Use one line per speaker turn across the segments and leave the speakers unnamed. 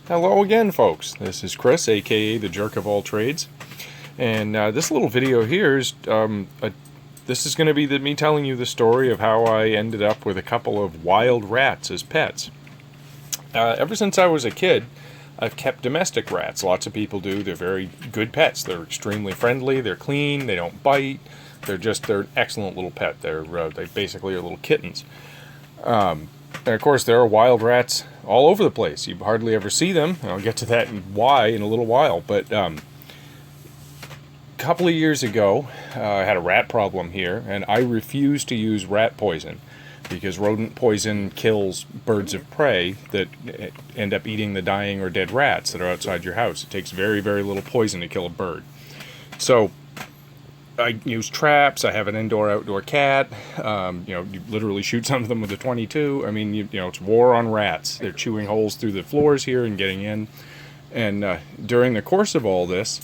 Hello again, folks. This is Chris, aka the Jerk of All Trades, and this little video here is this is going to be me telling you the story of how I ended up with a couple of wild rats as pets. Ever since I was a kid, I've kept domestic rats. Lots of people do. They're very good pets. They're extremely friendly. They're clean. They don't bite. They're an excellent little pet. They basically are little kittens. And of course, there are wild rats all over the place. You hardly ever see them. And I'll get to that and why in a little while. But a couple of years ago, I had a rat problem here, and I refused to use rat poison because rodent poison kills birds of prey that end up eating the dying or dead rats that are outside your house. It takes very, very little poison to kill a bird. So I use traps. I have an indoor-outdoor cat. You literally shoot some of them with a .22. I mean, it's war on rats. They're chewing holes through the floors here and getting in. And during the course of all this,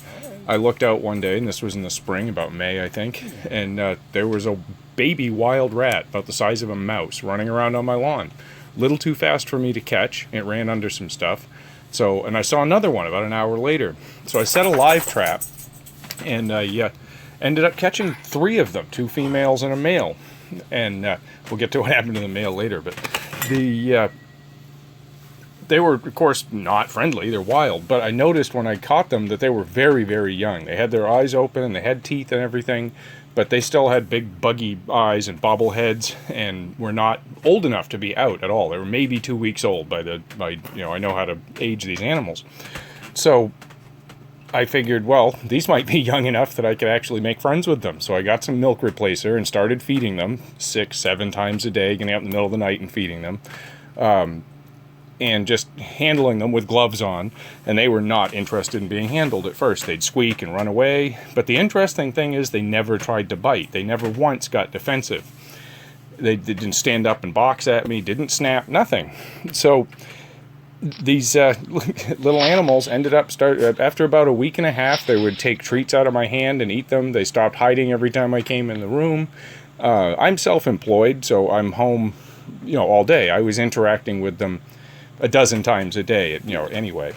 I looked out one day, and this was in the spring, about May, I think, and there was a baby wild rat about the size of a mouse running around on my lawn. A little too fast for me to catch. It ran under some stuff. And I saw another one about an hour later. So I set a live trap, and ended up catching 3 of them, 2 females and a male. And we'll get to what happened to the male later. But they were, of course, not friendly. They're wild. But I noticed when I caught them that they were very, very young. They had their eyes open and they had teeth and everything. But they still had big, buggy eyes and bobble heads and were not old enough to be out at all. They were maybe 2 weeks old I know how to age these animals. So I figured, well, these might be young enough that I could actually make friends with them. So I got some milk replacer and started feeding them 6, 7 times a day, getting out in the middle of the night and feeding them. And just handling them with gloves on. And they were not interested in being handled at first. They'd squeak and run away. But the interesting thing is they never tried to bite. They never once got defensive. They didn't stand up and box at me, didn't snap, nothing. So these little animals ended up after about a week and a half, they would take treats out of my hand and eat them. They stopped hiding every time I came in the room. I'm self-employed, so I'm home, all day. I was interacting with them a dozen times a day, anyway.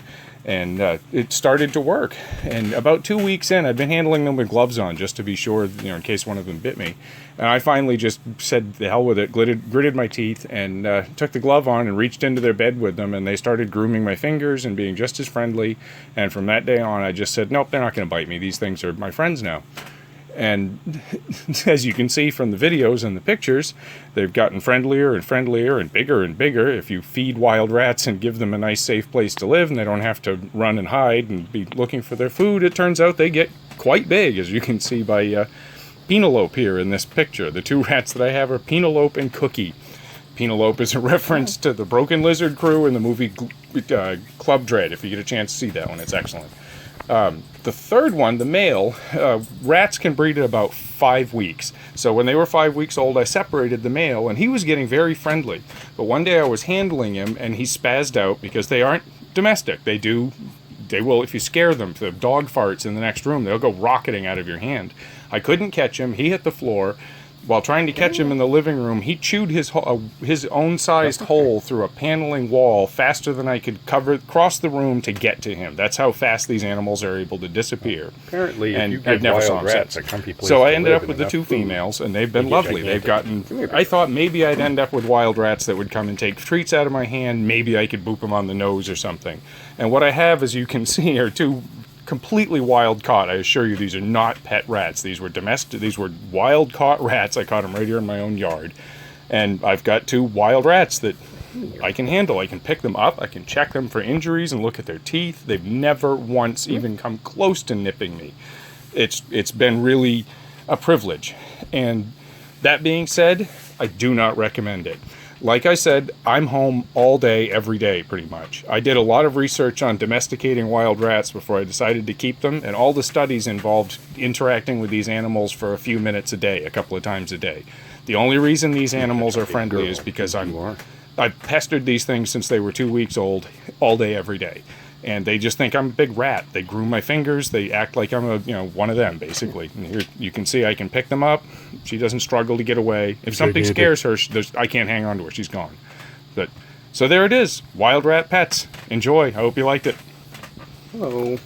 And it started to work. And about 2 weeks in, I'd been handling them with gloves on just to be sure, in case one of them bit me. And I finally just said, the hell with it, gritted my teeth, and took the glove on and reached into their bed with them. And they started grooming my fingers and being just as friendly. And from that day on, I just said, nope, they're not going to bite me. These things are my friends now. And as you can see from the videos and the pictures, they've gotten friendlier and friendlier and bigger. If you feed wild rats and give them a nice safe place to live and they don't have to run and hide and be looking for their food, it turns out they get quite big, as you can see by Penelope here in this picture. The 2 rats that I have are Penelope and Cookie. Penelope is a reference to the Broken Lizard crew in the movie Club Dread. If you get a chance to see that one, it's excellent. The third one, the male, rats can breed at about 5 weeks. So when they were 5 weeks old, I separated the male, and he was getting very friendly. But one day I was handling him, and he spazzed out because they aren't domestic. They will, if you scare them, if the dog farts in the next room, they'll go rocketing out of your hand. I couldn't catch him. He hit the floor. While trying to catch him in the living room, he chewed his own sized hole through a paneling wall faster than I could cross the room to get to him. That's how fast these animals are able to disappear.
Apparently,
and
if you give wild rats a comfy place
So I
to
ended
live
up with
and
the 2
enough food,
females, and they've been lovely. They've gotten. I thought maybe I'd end up with wild rats that would come and take treats out of my hand. Maybe I could boop them on the nose or something. And what I have, as you can see, are 2 completely wild caught. I assure you, these are not pet rats. These were domestic. These were wild caught rats. I caught them right here in my own yard, and I've got 2 wild rats that I can handle. I can pick them up. I can check them for injuries and look at their teeth. They've never once even come close to nipping me. It's been really a privilege. And that being said, I do not recommend it. Like I said, I'm home all day, every day, pretty much. I did a lot of research on domesticating wild rats before I decided to keep them, and all the studies involved interacting with these animals for a few minutes a day, a couple of times a day. The only reason these animals are friendly is because I've pestered these things since they were 2 weeks old, all day, every day. And they just think I'm a big rat. They groom my fingers. They act like I'm one of them, basically. And here you can see I can pick them up. She doesn't struggle to get away. If something scares her, I can't hang on to her. She's gone. But So there it is. Wild rat pets. Enjoy. I hope you liked it.
Hello.